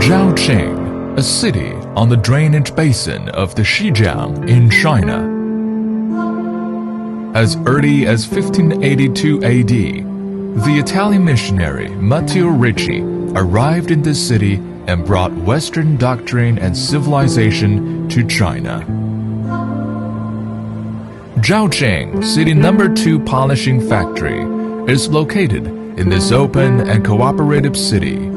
Zhaoqing, a city on the drainage basin of the Xinjiang in China. As early as 1582 AD, the Italian missionary Matteo Ricci arrived in this city and brought Western doctrine and civilization to China. Zhaoqing, city number 2 polishing factory, is located in this open and cooperative city.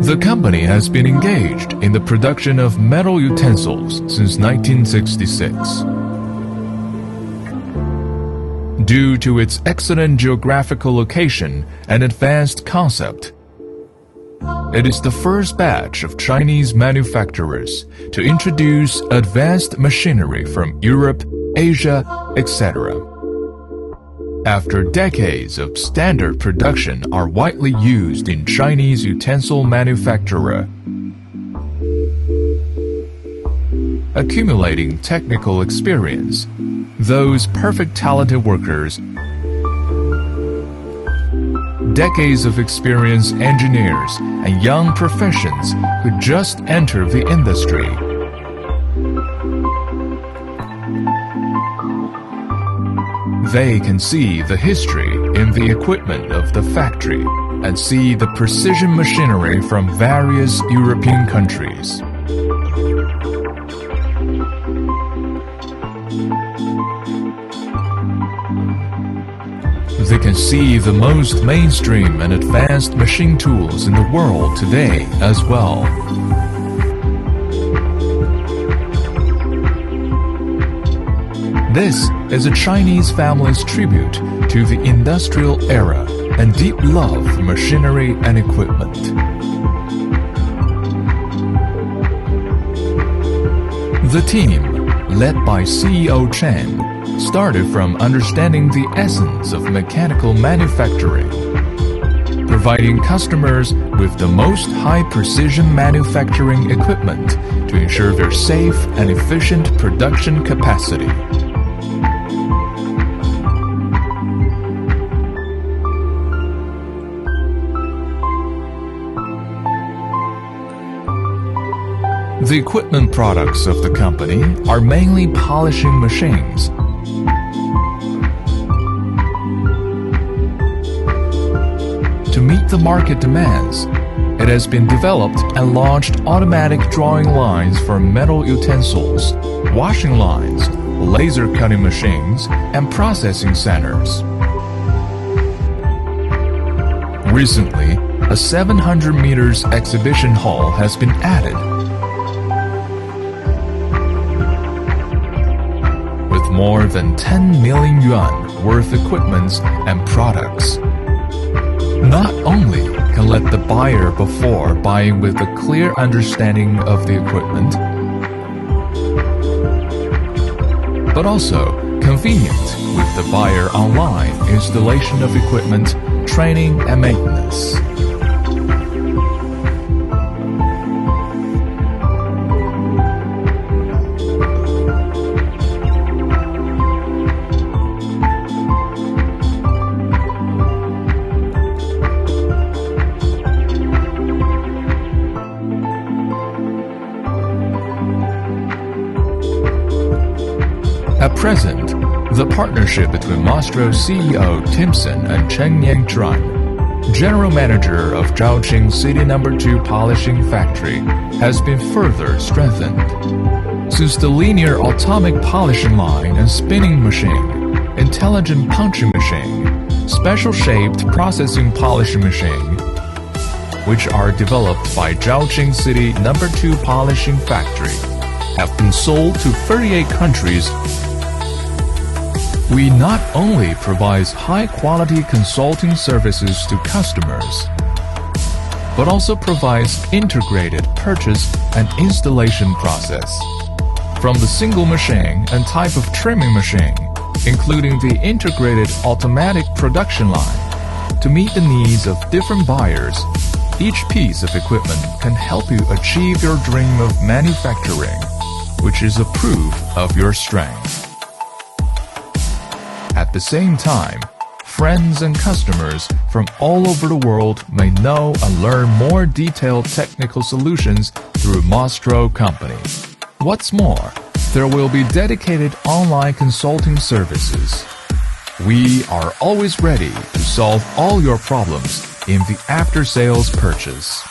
The company has been engaged in the production of metal utensils since 1966. Due to its excellent geographical location and advanced concept, it is the first batch of Chinese manufacturers to introduce advanced machinery from Europe, Asia, etc. After decades of standard production are widely used in Chinese utensil manufacture, accumulating technical experience, those perfect talented workers, decades of experienced engineers, and young professions who just enter the industry. They can see the history in the equipment of the factory and see the precision machinery from various European countries. They can see the most mainstream and advanced machine tools in the world today as well. This is a Chinese family's tribute to the industrial era and deep love for machinery and equipment. The team, led by CEO Chen, started from understanding the essence of mechanical manufacturing, providing customers with the most high-precision manufacturing equipment to ensure their safe and efficient production capacity. The equipment products of the company are mainly polishing machines. To meet the market demands, it has been developed and launched automatic drawing lines for metal utensils, washing lines, laser cutting machines, and processing centers. Recently, a 700 meters exhibition hall has been added, with more than 10 million yuan worth equipments and products. Not only can let the buyer before buying with a clear understanding of the equipment, but also convenient with the buyer online installation of equipment, training and maintenance. At present, the partnership between Mastro CEO Timson and Chen Yangchuan, General Manager of Zhaoqing City No. 2 Polishing Factory, has been further strengthened. Since the linear atomic polishing line and spinning machine, intelligent punching machine, special-shaped processing polishing machine, which are developed by Zhaoqing City No. 2 Polishing Factory, have been sold to 38 countries. We not only provide high-quality consulting services to customers, but also provides integrated purchase and installation process. From the single machine and type of trimming machine, including the integrated automatic production line, to meet the needs of different buyers, each piece of equipment can help you achieve your dream of manufacturing, which is a proof of your strength. At the same time, friends and customers from all over the world may know and learn more detailed technical solutions through Mastro Company. What's more, there will be dedicated online consulting services. We are always ready to solve all your problems in the after-sales purchase.